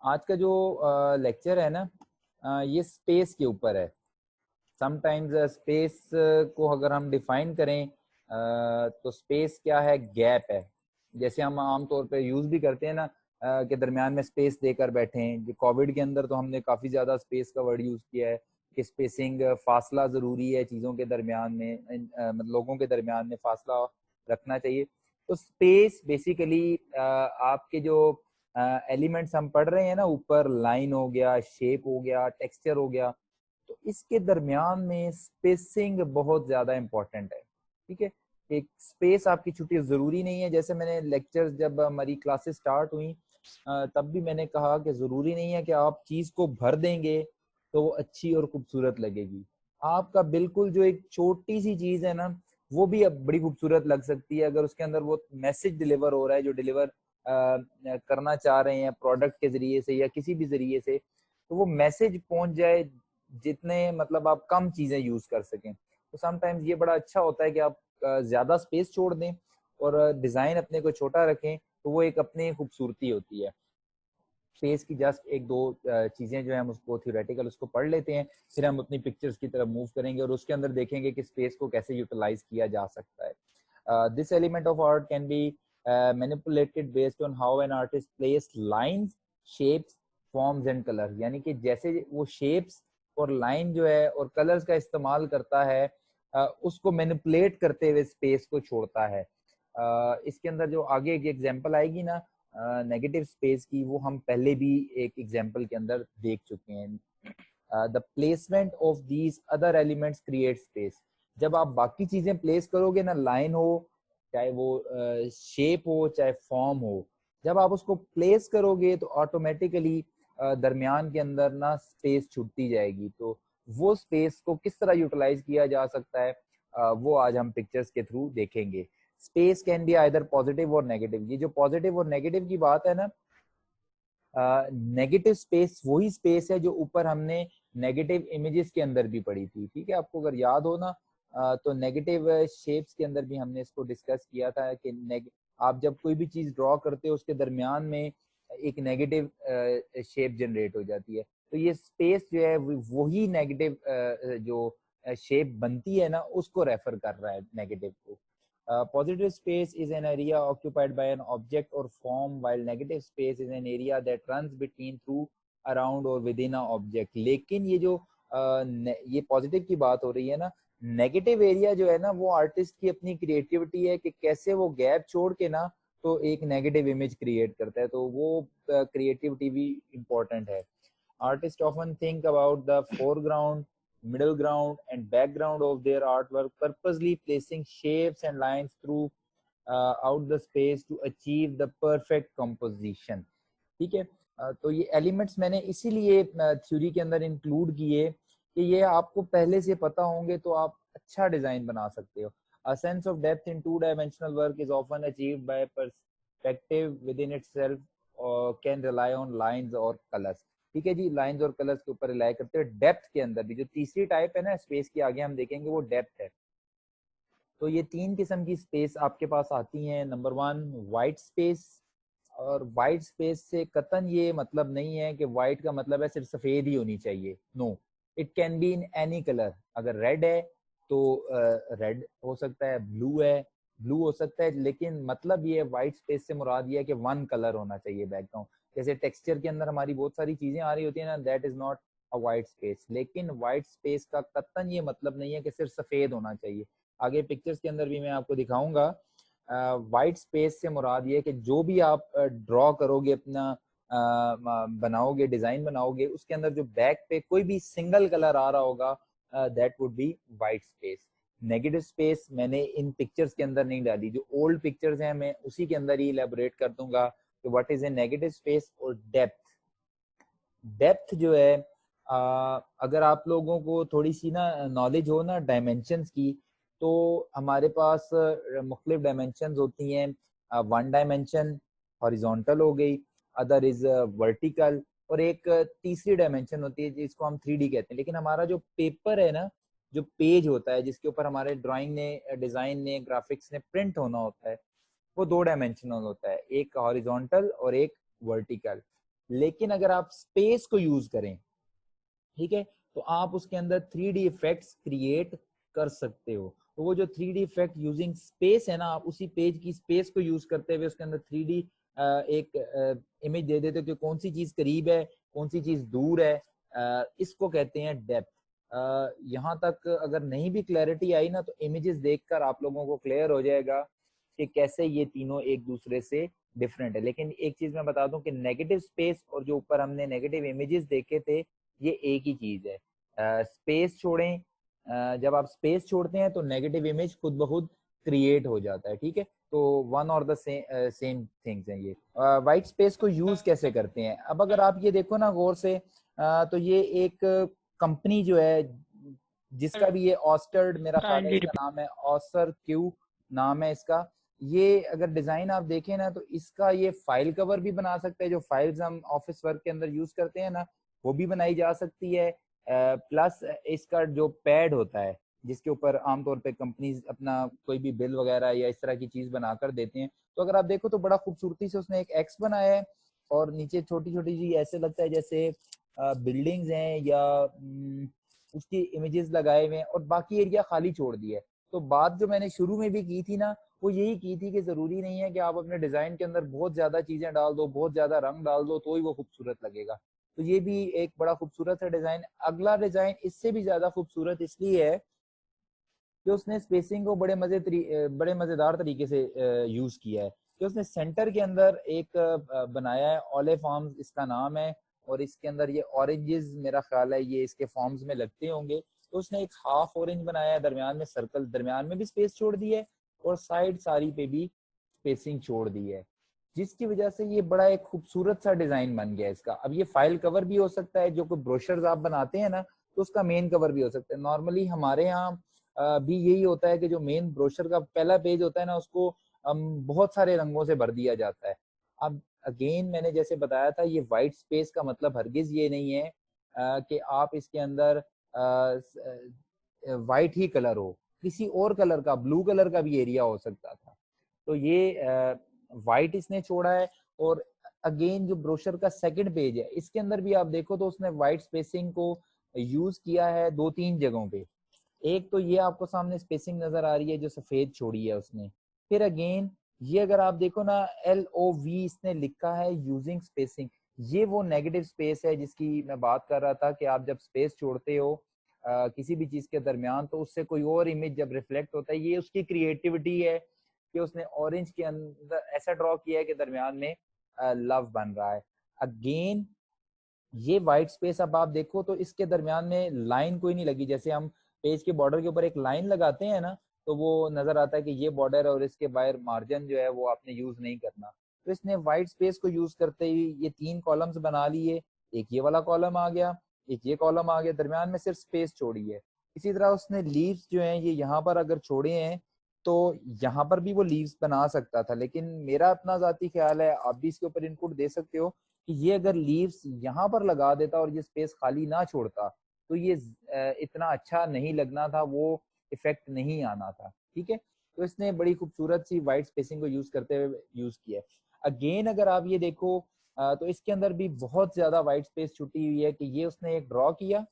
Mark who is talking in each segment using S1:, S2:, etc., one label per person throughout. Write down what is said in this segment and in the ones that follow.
S1: आज का जो लेक्चर है ना, ये स्पेस के ऊपर है। समटाइम्स स्पेस को अगर हम डिफाइन करें, तो स्पेस क्या है? गैप है। जैसे हम आमतौर पे यूज भी करते हैं ना, के दरमियान में स्पेस देकर बैठे हैं। कोविड के अंदर तो हमने काफी ज्यादा स्पेस का वर्ड यूज किया है कि स्पेसिंग, फासला जरूरी है चीजों के दरमियान में, मतलब लोगों के दरमियान में फासला रखना चाहिए। तो स्पेस बेसिकली आपके जो एलिमेंट्स हम पढ़ रहे हैं ना, ऊपर लाइन हो गया, शेप हो गया, टेक्सचर हो गया, तो इसके दरमियान में स्पेसिंग बहुत ज्यादा इंपॉर्टेंट है। ठीक है, एक स्पेस आपकी छुट्टी जरूरी नहीं है। जैसे मैंने लेक्चर, जब हमारी क्लासेस स्टार्ट हुई, तब भी मैंने कहा कि जरूरी नहीं है कि आप चीज को भर देंगे तो वो अच्छी और खूबसूरत लगेगी। आपका बिल्कुल जो एक छोटी सी चीज है ना, वो भी अब बड़ी खूबसूरत लग सकती है अगर उसके अंदर वो मैसेज डिलीवर हो रहा है जो डिलीवर करना चाह रहे हैं प्रोडक्ट के जरिए से या किसी भी जरिए से, तो वो मैसेज पहुंच जाए जितने मतलब आप कम चीजें यूज कर सकें। तो समटाइम्स ये बड़ा अच्छा होता है कि आप ज्यादा स्पेस छोड़ दें और डिजाइन अपने को छोटा रखें, तो वो एक अपनी खूबसूरती होती है। स्पेस की जस्ट एक दो चीजें जो है हम उसको थियोरेटिकल उसको पढ़ लेते हैं, फिर हम अपनी पिक्चर्स की तरफ मूव करेंगे और उसके अंदर देखेंगे कि स्पेस को कैसे यूटिलाइज किया जा सकता है। This element of art can be manipulated based on how an artist place lines, shapes, forms and colour. यानी कि जैसे वो शेप्स और लाइन जो है और कलर्स का इस्तेमाल करता है, उसको मैनिपुलेट करते हुए स्पेस को छोड़ता है। इसके अंदर जो आगे एक एग्जांपल आएगी ना नेगेटिव स्पेस की, वो हम पहले भी एक एग्जांपल के अंदर देख चुके हैं। The placement of these other elements create space. जब आप बाकी चीजें प्लेस करोगे ना, लाइन हो, चाहे वो शेप हो, चाहे फॉर्म हो, जब आप उसको प्लेस करोगे तो ऑटोमेटिकली दरमियान के अंदर ना स्पेस छूटती जाएगी। तो वो स्पेस को किस तरह यूटिलाइज किया जा सकता है, वो आज हम पिक्चर्स के थ्रू देखेंगे। Space can be either positive और नेगेटिव। ये जो पॉजिटिव और नेगेटिव की बात है ना, नेगेटिव स्पेस वही स्पेस है जो ऊपर हमने नेगेटिव इमेजेस के अंदर भी पढ़ी थी। ठीक है, आपको अगर याद हो ना, तो नेगेटिव शेप्स के अंदर भी हमने इसको डिस्कस किया था कि आप जब कोई भी चीज ड्रॉ करते हो उसके दरमियान में एक नेगेटिव शेप जनरेट हो जाती है। तो ये स्पेस जो है वही नेगेटिव जो शेप बनती है ना, उसको रेफर कर रहा है नेगेटिव को। Positive space is an area occupied by an object or form, while negative space is an area that runs between, through, around or within a object. लेकिन ये जो ये पॉजिटिव की बात हो रही है ना, नेगेटिव एरिया जो है ना, वो आर्टिस्ट की अपनी क्रिएटिविटी है कि कैसे वो गैप छोड़ के ना तो एक नेगेटिव इमेज क्रिएट करता है। तो वो क्रिएटिविटी भी इम्पोर्टेंट है। Artists often think about the foreground, middle ground, and background of their artwork, purposely placing shapes and lines through out the space to achieve the perfect composition. ठीक है, तो ये एलिमेंट्स मैंने इसीलिए थ्योरी के अंदर इंक्लूड किए कि ये आपको पहले से पता होंगे तो आप अच्छा डिजाइन बना सकते हो। A sense of depth in two-dimensional work is often achieved by perspective within itself or can rely on lines or colors. ठीक है जी, लाइंस और कलर्स के ऊपर रिलाई करते हैं। डेप्थ के अंदर भी जो तीसरी टाइप है ना स्पेस की, आगे हम देखेंगे, वो डेप्थ है। तो ये तीन किस्म की स्पेस आपके पास आती हैं। Number one, white space. और वाइट स्पेस से कतन ये मतलब नहीं है कि वाइट का मतलब है सिर्फ सफेद ही होनी चाहिए। No, it can be in any colour. अगर रेड है तो रेड हो सकता है, ब्लू है ब्लू हो सकता है, लेकिन मतलब ये वाइट स्पेस से मुराद ये है कि वन कलर होना चाहिए बैकग्राउंड। जैसे टेक्सचर के अंदर हमारी बहुत सारी चीजें आ रही होती है ना, that is not a white space. लेकिन वाइट स्पेस का कतन ये मतलब नहीं है कि सिर्फ सफेद होना चाहिए। आगे पिक्चर्स के अंदर भी मैं आपको दिखाऊंगा। वाइट स्पेस से मुराद ये है कि जो भी आप ड्रॉ करोगे, अपना बनाओगे, डिजाइन बनाओगे, उसके अंदर जो बैक पे कोई भी सिंगल कलर आ रहा होगा, that would be white space. Negative space मैंने इन पिक्चर्स के अंदर नहीं डाली, जो ओल्ड पिक्चर्स हैं मैं उसी के अंदर ही इलेबोरेट कर दूंगा कि what is a negative space. और डेप्थ, डेप्थ जो है, अगर आप लोगों को थोड़ी सी ना नॉलेज हो ना डायमेंशंस की, तो हमारे पास मुख्तलिफ डायमेंशंस होती हैं। वन डायमेंशन हॉरिजॉन्टल हो गई, अदर इज वर्टिकल, और एक तीसरी डायमेंशन होती है जिसको हम 3D कहते हैं। लेकिन हमारा जो पेपर है ना, जो पेज होता है जिसके ऊपर हमारे ड्राइंग ने, डिजाइन ने, ग्राफिक्स ने प्रिंट होना होता है, वो दो डायमेंशनल होता है, एक हॉरिजॉन्टल और एक वर्टिकल। लेकिन अगर आप स्पेस को यूज करें, ठीक है, तो आप उसके अंदर 3D इफेक्ट्स क्रिएट कर सकते हो। तो वो जो 3D इफेक्ट यूजिंग स्पेस है ना, आप उसी पेज की स्पेस को यूज करते हुए उसके अंदर 3D एक इमेज दे देते हो कि कौन सी चीज करीब है, कौन सी चीज दूर है। इसको कहते हैं डेप्थ। यहाँ तक अगर नहीं भी क्लैरिटी आई ना, तो इमेजेस देखकर आप लोगों को क्लियर हो जाएगा कि कैसे ये तीनों एक दूसरे से डिफरेंट है। लेकिन एक चीज मैं बता दूं कि नेगेटिव स्पेस और जो ऊपर हमने नेगेटिव इमेजेस देखे थे, ये एक ही चीज है। स्पेस छोड़ें, जब आप स्पेस छोड़ते हैं तो नेगेटिव इमेज खुद ब खुद क्रिएट हो जाता है, ठीक है। तो वन और द सेम थिंग्स हैं ये। वाइट स्पेस को यूज कैसे करते हैं, अब अगर आप ये देखो ना गौर से, तो ये एक कंपनी जो है जिसका भी ये ऑस्टर्ड, मेरा ख्याल है इसका नाम है ऑसर क्यू नाम है इसका। ये अगर डिजाइन आप देखें ना, तो इसका ये फाइल कवर भी बना सकते हैं, जो फाइल्स हम ऑफिस वर्क के अंदर यूज करते हैं ना, वो भी बनाई जा सकती है। प्लस इसका जो पैड होता है जिसके ऊपर आमतौर पे कंपनीज अपना कोई भी बिल वगैरह या इस तरह की चीज बनाकर देते हैं, तो अगर आप देखो तो बड़ा खूबसूरती से उसने एक एक्स बनाया है और नीचे छोटी छोटी सी ऐसे लगता है जैसे बिल्डिंग्स हैं या उसकी इमेजेस लगाए हुए हैं और बाकी एरिया खाली छोड़ दिया है। तो बात जो मैंने शुरू में भी की थी ना, वो यही की थी कि जरूरी नहीं है कि आप अपने डिजाइन के अंदर बहुत ज्यादा चीजें डाल दो, बहुत ज्यादा रंग डाल दो तो ही वो खूबसूरत लगेगा। तो ये भी एक बड़ा खूबसूरत है डिजाइन। अगला डिजाइन इससे भी ज्यादा खूबसूरत इसलिए है कि उसने स्पेसिंग को बड़े मजेदार तरीके से यूज किया है। कि उसने सेंटर के अंदर एक बनाया है, ओले फॉर्म्स इसका नाम है, और इसके अंदर ये ऑरेंजेस मेरा ख्याल है ये इसके फॉर्म्स में लगते होंगे। तो उसने एक हाफ ऑरेंज बनाया है, दरमियान में सर्कल, दरमियान में भी स्पेस छोड़ दी है और साइड सारी पे भी स्पेसिंग छोड़ दी है, जिसकी वजह से ये बड़ा एक खूबसूरत सा डिजाइन बन गया इसका। अब ये फाइल कवर भी हो सकता है, जो कोई ब्रोशर्स आप बनाते हैं ना, तो उसका मेन कवर भी हो सकता है। नॉर्मली हमारे यहाँ भी यही होता है कि जो मेन ब्रोशर का पहला पेज होता है ना, उसको बहुत सारे रंगों से भर दिया जाता है। अब अगेन मैंने जैसे बताया था, ये वाइट स्पेस का मतलब हरगिज ये नहीं है कि आप इसके अंदर वाइट ही कलर हो, किसी और कलर का, ब्लू कलर का भी एरिया हो सकता था। तो ये वाइट इसने छोड़ा है। और अगेन जो ब्रोशर का सेकंड पेज है, इसके अंदर भी आप देखो तो उसने वाइट स्पेसिंग को यूज किया है दो तीन जगहों पे। एक तो ये आपको सामने स्पेसिंग नजर आ रही है जो सफेद छोड़ी है उसने। फिर अगेन ये अगर आप देखो ना, LOV इसने लिखा है यूजिंग स्पेसिंग। ये वो नेगेटिव स्पेस है जिसकी मैं बात कर रहा था कि आप जब स्पेस छोड़ते हो किसी भी चीज के दरमियान, तो उससे कोई और इमेज जब रिफ्लेक्ट होता है, ये उसकी क्रिएटिविटी है कि उसने ऑरेंज के अंदर ऐसा ड्रॉ किया है कि दरमियान में लव बन रहा है। अगेन ये व्हाइट स्पेस अब आप देखो तो इसके दरमियान में लाइन कोई नहीं लगी। जैसे हम पेज के बॉर्डर के ऊपर एक लाइन लगाते हैं ना, तो वो नजर आता है कि ये बॉर्डर है और इसके बाहर मार्जिन जो है वो आपने यूज नहीं करना। तो इसने व्हाइट स्पेस को यूज करते ही ये तीन कॉलम्स बना लिए। एक ये वाला कॉलम आ गया, एक ये कॉलम आ गया, दरमियान में सिर्फ स्पेस छोड़ी है। इसी तरह उसने लीव्स जो है ये यहाँ पर अगर छोड़े हैं, तो यहाँ पर भी वो लीव्स बना सकता था। लेकिन मेरा अपना जाती ख्याल है, आप भी इसके ऊपर इनपुट दे सकते हो, कि ये अगर लीव्स यहाँ पर लगा देता और ये स्पेस खाली ना छोड़ता, तो ये इतना अच्छा नहीं लगना था, वो इफेक्ट नहीं आना था, ठीक है। तो इसने बड़ी खूबसूरत सी वाइट स्पेसिंग को यूज करते हुए यूज किया है। अगेन अगर आप ये देखो तो इसके अंदर भी बहुत ज्यादा वाइट स्पेस छुटी हुई है कि ये उसने एक ड्रॉ किया,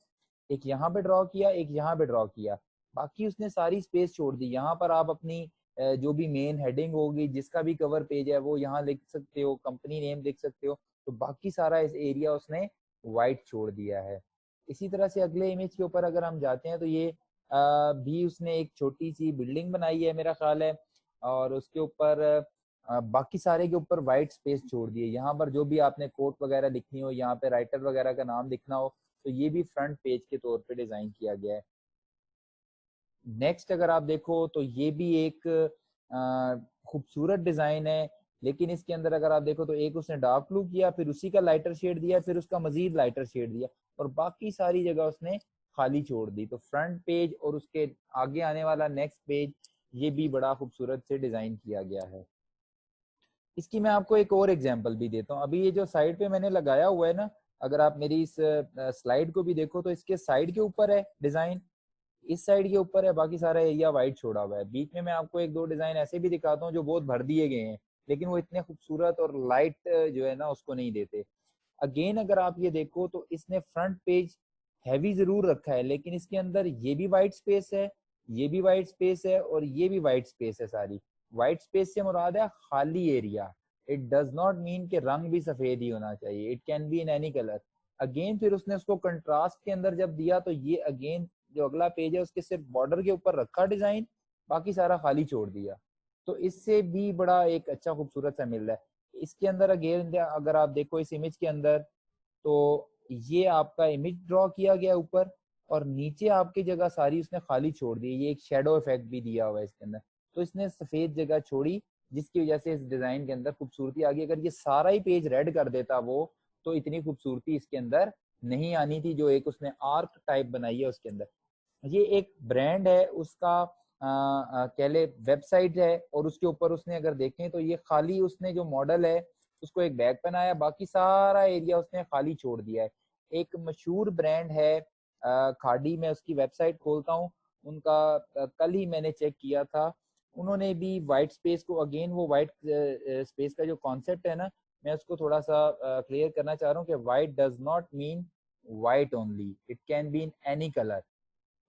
S1: एक यहाँ पे ड्रॉ किया, एक यहाँ पे ड्रॉ किया, बाकी उसने सारी स्पेस छोड़ दी। यहाँ पर आप अपनी जो भी मेन हेडिंग होगी, जिसका भी कवर पेज है, वो यहाँ लिख सकते हो, कंपनी नेम लिख सकते हो। तो बाकी सारा इस एरिया उसने वाइट छोड़ दिया है। इसी तरह से अगले इमेज के ऊपर अगर हम जाते हैं, तो ये भी उसने एक छोटी सी बिल्डिंग बनाई है मेरा ख्याल है, और उसके ऊपर बाकी सारे के ऊपर वाइट स्पेस छोड़ दिए। यहाँ पर जो भी आपने कोट वगैरह लिखनी हो, यहाँ पे राइटर वगैरह का नाम लिखना हो, तो ये भी फ्रंट पेज के तौर पे डिजाइन किया गया है। नेक्स्ट अगर आप देखो तो ये भी एक खूबसूरत डिजाइन है, लेकिन इसके अंदर अगर आप देखो तो एक उसने डार्क ब्लू किया, फिर उसी का लाइटर शेड दिया, फिर उसका मजीद लाइटर शेड दिया, और बाकी सारी जगह उसने खाली छोड़ दी। तो फ्रंट पेज और उसके आगे आने वाला नेक्स्ट पेज, ये भी बड़ा खूबसूरत से डिजाइन किया गया है। इसकी मैं आपको एक और एग्जांपल भी देता हूँ। अभी ये जो साइड पे मैंने लगाया हुआ है ना, अगर आप मेरी इस स्लाइड को भी देखो तो इसके साइड के ऊपर है डिजाइन, इस साइड के ऊपर है, बाकी सारा एरिया वाइट छोड़ा हुआ है। बीच में मैं आपको एक दो डिजाइन ऐसे भी दिखाता हूँ जो बहुत भर दिए गए हैं, लेकिन वो इतने खूबसूरत और लाइट जो है ना उसको नहीं देते। अगेन अगर आप ये देखो तो इसने फ्रंट पेज हैवी जरूर रखा है, लेकिन इसके अंदर ये भी वाइट स्पेस है, ये भी वाइट स्पेस है और ये भी वाइट स्पेस है। सारी वाइट स्पेस से मुराद है खाली area. It does not mean कि रंग भी सफेद ही होना चाहिए, it can be in any colour. Again फिर उसने उसको कंट्रास्ट के अंदर जब दिया तो ये अगेन जो अगला पेज है उसके सिर्फ बॉर्डर के ऊपर रखा डिजाइन, बाकी सारा खाली छोड़ दिया। तो इससे भी बड़ा एक अच्छा खूबसूरत सा मिल रहा है। इसके अंदर अगेन अगर आप देखो इस इमेज के अंदर, तो ये आपका इमेज ड्रॉ किया गया ऊपर और नीचे आपकी जगह सारी उसने खाली छोड़ दी। ये एक शेडो इफेक्ट भी दिया हुआ है इसके अंदर, तो इसने सफेद जगह छोड़ी जिसकी वजह से इस डिजाइन के अंदर खूबसूरती आ गई। अगर ये सारा ही पेज रेड कर देता वो, तो इतनी खूबसूरती इसके अंदर नहीं आनी थी जो एक उसने आर्क टाइप बनाई है उसके अंदर। ये एक ब्रांड है उसका कह ले वेबसाइट है, और उसके ऊपर उसने अगर देखें तो ये खाली उसने जो मॉडल है उसको एक बैग पहनाया, बाकी सारा एरिया उसने खाली छोड़ दिया है। एक मशहूर ब्रांड है खाड़ी, में उसकी वेबसाइट खोलता हूँ उनका, कल ही मैंने चेक किया था, उन्होंने भी वाइट स्पेस को अगेन वो वाइट स्पेस का जो कॉन्सेप्ट है ना, मैं उसको थोड़ा सा क्लियर करना चाह रहा हूँ कि white does not mean white only, it can be in any colour.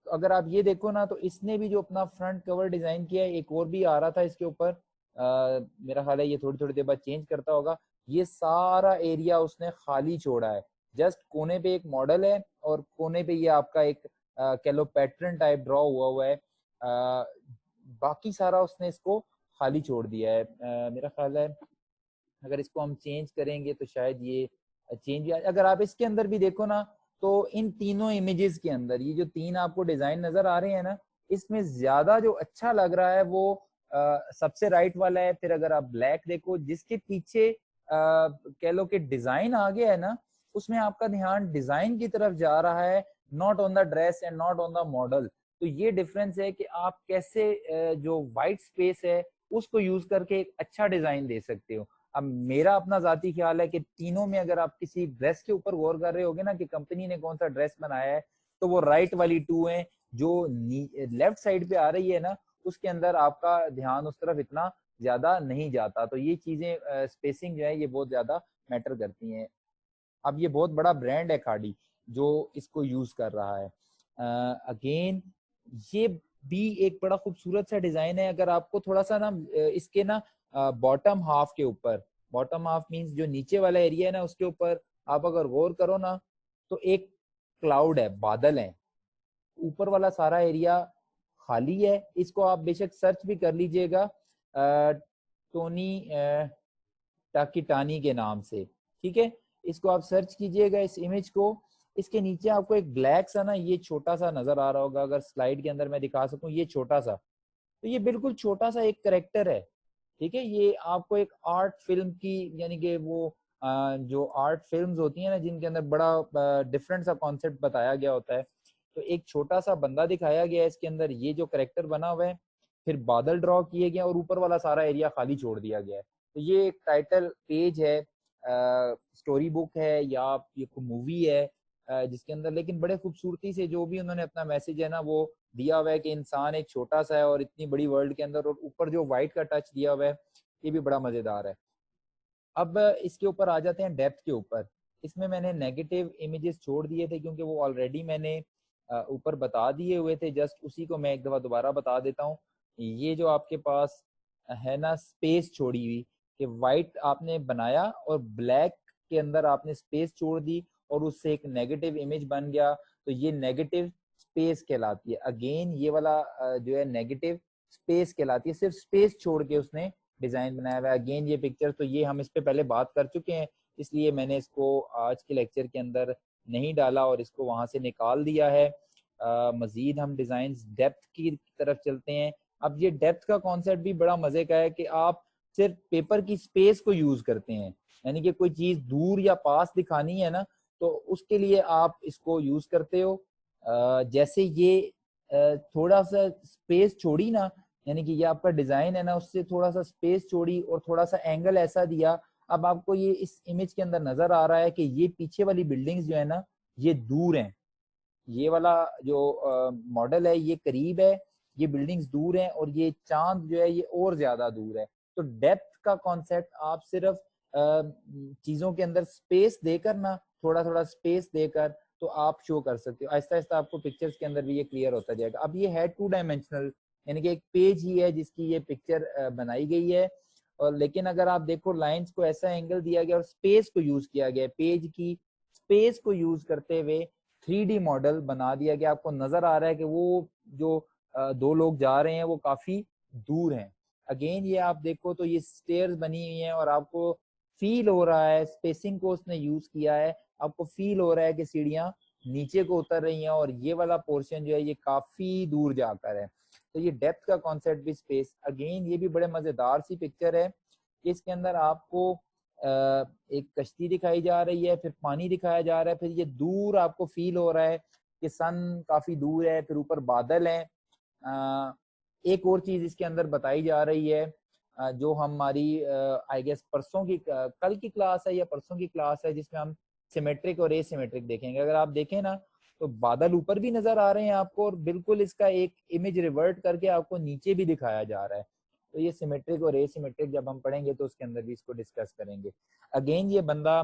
S1: तो अगर आप ये देखो ना तो इसने भी जो अपना फ्रंट कवर डिजाइन किया है, एक और भी आ रहा था इसके ऊपर, मेरा ख्याल है ये थोड़ी थोड़ी देर बाद चेंज करता होगा। ये सारा एरिया उसने खाली छोड़ा है, जस्ट कोने पे एक मॉडल है और कोने पे ये आपका एक कह लो पैटर्न टाइप ड्रॉ हुआ हुआ है, बाकी सारा उसने इसको खाली छोड़ दिया है। मेरा ख्याल है अगर इसको हम चेंज करेंगे तो शायद ये चेंज, अगर आप इसके अंदर भी देखो ना तो इन तीनों इमेजेस के अंदर ये जो तीन आपको डिजाइन नजर आ रहे हैं ना, इसमें ज्यादा जो अच्छा लग रहा है वो सबसे राइट वाला है। फिर अगर आप ब्लैक देखो जिसके पीछे कह लो कि डिजाइन आ गया है ना, उसमें आपका ध्यान डिजाइन की तरफ जा रहा है, not on the dress and not on the model. तो ये डिफरेंस है कि आप कैसे जो व्हाइट स्पेस है उसको यूज करके एक अच्छा डिजाइन दे सकते हो। अब मेरा अपना जाती ख्याल है कि तीनों में अगर आप किसी ड्रेस के ऊपर गौर कर रहे होगे ना कि कंपनी ने कौन सा ड्रेस बनाया है, तो वो राइट वाली टू है। जो लेफ्ट साइड पे आ रही है ना, उसके अंदर आपका ध्यान उस तरफ इतना ज्यादा नहीं जाता। तो ये चीजें स्पेसिंग जो है ये बहुत ज्यादा मैटर करती हैं। अब ये बहुत बड़ा ब्रांड है खाड़ी जो इसको यूज कर रहा है। अगेन ये भी एक बड़ा खूबसूरत सा डिजाइन है। अगर आपको थोड़ा सा ना इसके ना बॉटम हाफ के ऊपर, बॉटम हाफ मींस जो नीचे वाला एरिया है ना उसके ऊपर आप अगर गौर करो ना, तो एक क्लाउड है, बादल है, ऊपर वाला सारा एरिया खाली है। इसको आप बेशक सर्च भी कर लीजिएगा टोनी टाकिटानी के नाम से, ठीक है। इसको आप सर्च कीजिएगा इस इमेज को। इसके नीचे आपको एक ब्लैक सा ना ये छोटा सा नजर आ रहा होगा, अगर स्लाइड के अंदर मैं दिखा सकूं, ये छोटा सा, तो ये बिल्कुल छोटा सा एक करेक्टर है, ठीक है। ये आपको एक आर्ट फिल्म की, यानी कि वो जो आर्ट फिल्म्स होती है ना जिनके अंदर बड़ा डिफरेंट सा कॉन्सेप्ट बताया गया होता है, तो एक छोटा सा बंदा दिखाया गया है इसके अंदर, ये जो करेक्टर बना हुआ है, फिर बादल ड्रॉ किए गए और ऊपर वाला सारा एरिया खाली छोड़ दिया गया है। तो ये एक टाइटल पेज है, स्टोरी बुक है या ये मूवी है जिसके अंदर लेकिन बड़े खूबसूरती से जो भी उन्होंने अपना मैसेज है ना वो दिया हुआ है कि इंसान एक छोटा सा है और इतनी बड़ी वर्ल्ड के अंदर, और ऊपर जो व्हाइट का टच दिया हुआ है ये भी बड़ा मजेदार है। अब इसके ऊपर आ जाते हैं डेप्थ के ऊपर। इसमें मैंने नेगेटिव इमेजेस छोड़ दिए थे क्योंकि वो ऑलरेडी मैंने ऊपर बता दिए हुए थे, जस्ट उसी को मैं एक दफा दोबारा बता देता हूँ। ये जो आपके पास है ना स्पेस छोड़ी हुई, कि व्हाइट आपने बनाया और ब्लैक के अंदर आपने स्पेस छोड़ दी और उससे एक नेगेटिव इमेज बन गया, तो ये नेगेटिव स्पेस कहलाती है। अगेन ये वाला जो है नेगेटिव स्पेस कहलाती है, सिर्फ स्पेस छोड़ के उसने डिजाइन बनाया हुआ है। अगेन ये पिक्चर तो ये हम इस पे पहले बात कर चुके हैं, इसलिए मैंने इसको आज के लेक्चर के अंदर नहीं डाला और इसको वहां से निकाल दिया है। मजीद हम डिजाइन डेप्थ की तरफ चलते हैं। अब ये डेप्थ का कॉन्सेप्ट भी बड़ा मजे का है कि आप सिर्फ पेपर की स्पेस को यूज करते हैं, यानी कि कोई चीज दूर या पास दिखानी है ना तो उसके लिए आप इसको यूज करते हो। जैसे ये थोड़ा सा स्पेस छोड़ी ना, यानी कि ये आपका डिजाइन है ना उससे थोड़ा सा स्पेस छोड़ी और थोड़ा सा एंगल ऐसा दिया। अब आपको ये इस इमेज के अंदर नजर आ रहा है कि ये पीछे वाली बिल्डिंग्स जो है ना ये दूर हैं, ये वाला जो मॉडल है ये करीब है, ये बिल्डिंग्स दूर हैं और ये चांद जो है ये और ज्यादा दूर है। तो डेप्थ का कॉन्सेप्ट आप सिर्फ चीजों के अंदर स्पेस देकर ना, थोड़ा थोड़ा स्पेस देकर, तो आप शो कर सकते हो। आहिस्ता आहिस्ता आपको पिक्चर्स के अंदर भी ये क्लियर होता जाएगा। अब ये है 2 डायमेंशनल, यानी कि एक पेज ही है जिसकी ये पिक्चर बनाई गई है। और लेकिन अगर आप देखो लाइंस को ऐसा एंगल दिया गया और स्पेस को यूज किया गया, पेज की स्पेस को यूज करते हुए 3D मॉडल बना दिया गया। आपको नजर आ रहा है कि वो जो 2 लोग जा रहे हैं वो काफी दूर हैं। अगेन ये आप देखो तो ये स्टेयर्स बनी हुई हैं और आपको फील हो रहा है, स्पेसिंग को उसने यूज किया है, आपको फील हो रहा है कि सीढ़ियां नीचे को उतर रही हैं और ये वाला पोर्शन जो है ये काफी दूर जाकर है। तो ये डेप्थ का कॉन्सेप्ट भी स्पेस, अगेन ये भी बड़े मजेदार सी पिक्चर है। इसके अंदर आपको एक कश्ती दिखाई जा रही है, फिर पानी दिखाया जा रहा है, फिर ये दूर आपको फील हो रहा है कि सन काफी दूर है, फिर ऊपर बादल है। एक और चीज इसके अंदर बताई जा रही है, जो हमारी आई गेस परसों की कल की क्लास है या परसों की क्लास है, जिसमें हम सिमेट्रिक और एसिमेट्रिक देखेंगे। अगर आप देखें ना तो बादल ऊपर भी नजर आ रहे हैं आपको और बिल्कुल इसका एक इमेज रिवर्ट करके आपको नीचे भी दिखाया जा रहा है। तो ये सिमेट्रिक और एसिमेट्रिक जब हम पढ़ेंगे तो उसके अंदर भी इसको डिस्कस करेंगे। अगेन ये बंदा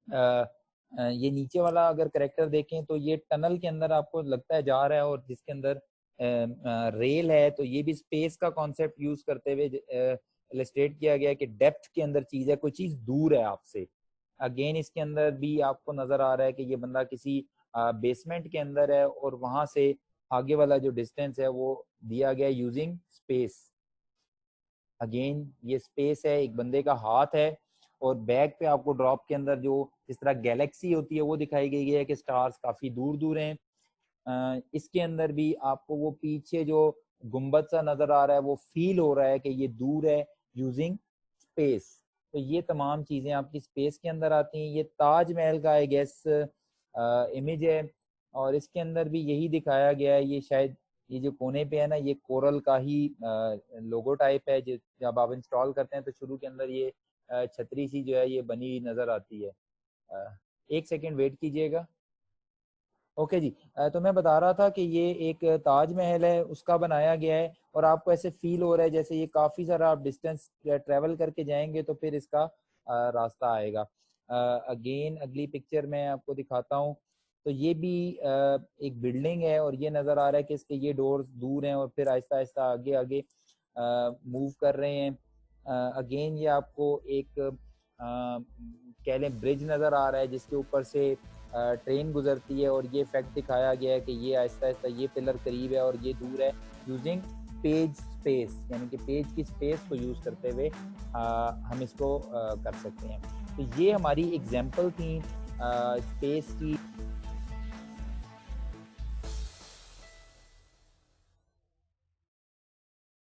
S1: ये नीचे वाला अगर करेक्टर देखें तो ये टनल के अंदर आपको लगता है जा रहा है और जिसके अंदर रेल है, तो ये भी स्पेस का कॉन्सेप्ट यूज करते हुए इलस्ट्रेट किया गया कि डेप्थ के अंदर चीज है, कोई चीज दूर है आपसे। अगेन इसके अंदर भी आपको नजर आ रहा है कि ये बंदा किसी बेसमेंट के अंदर है और वहां से आगे वाला जो डिस्टेंस है वो दिया गया यूजिंग स्पेस। अगेन ये स्पेस है, एक बंदे का हाथ है और बैक पे आपको ड्रॉप के अंदर जो जिस तरह गैलेक्सी होती है वो दिखाई गई है कि स्टार्स काफी दूर दूर हैं। इसके अंदर भी आपको वो पीछे जो गुंबद सा नजर आ रहा है वो फील हो रहा है कि ये दूर है यूजिंग स्पेस। तो ये तमाम चीजें आपकी स्पेस के अंदर आती हैं। ये ताजमहल का आई गेस इमेज है और इसके अंदर भी यही दिखाया गया है। ये शायद ये जो कोने पे है ना, ये कोरल का ही लोगो टाइप है। जब आप इंस्टॉल करते हैं तो शुरू के अंदर ये छतरी सी जो है ये बनी नजर आती है। एक सेकेंड वेट कीजिएगा। ओके जी, तो मैं बता रहा था कि ये एक ताजमहल है उसका बनाया गया है और आपको ऐसे फील हो रहा है जैसे ये काफी सारा आप डिस्टेंस ट्रेवल करके जाएंगे तो फिर इसका रास्ता आएगा। अगेन अगली पिक्चर में आपको दिखाता हूँ। तो ये भी एक बिल्डिंग है और ये नजर आ रहा है कि इसके ये डोर्स दूर हैं और फिर आहिस्ता आहिस्ता आगे आगे मूव कर रहे हैं। अगेन ये आपको एक कह लें ब्रिज नजर आ रहा है जिसके ऊपर से ट्रेन गुजरती है और ये फैक्ट दिखाया गया है कि ये आहिस्ता आहिस्ता ये पिलर करीब है और ये दूर है यूजिंग पेज स्पेस, यानी कि पेज की स्पेस को यूज करते हुए हम इसको कर सकते हैं। तो ये हमारी एग्जांपल थी स्पेस की।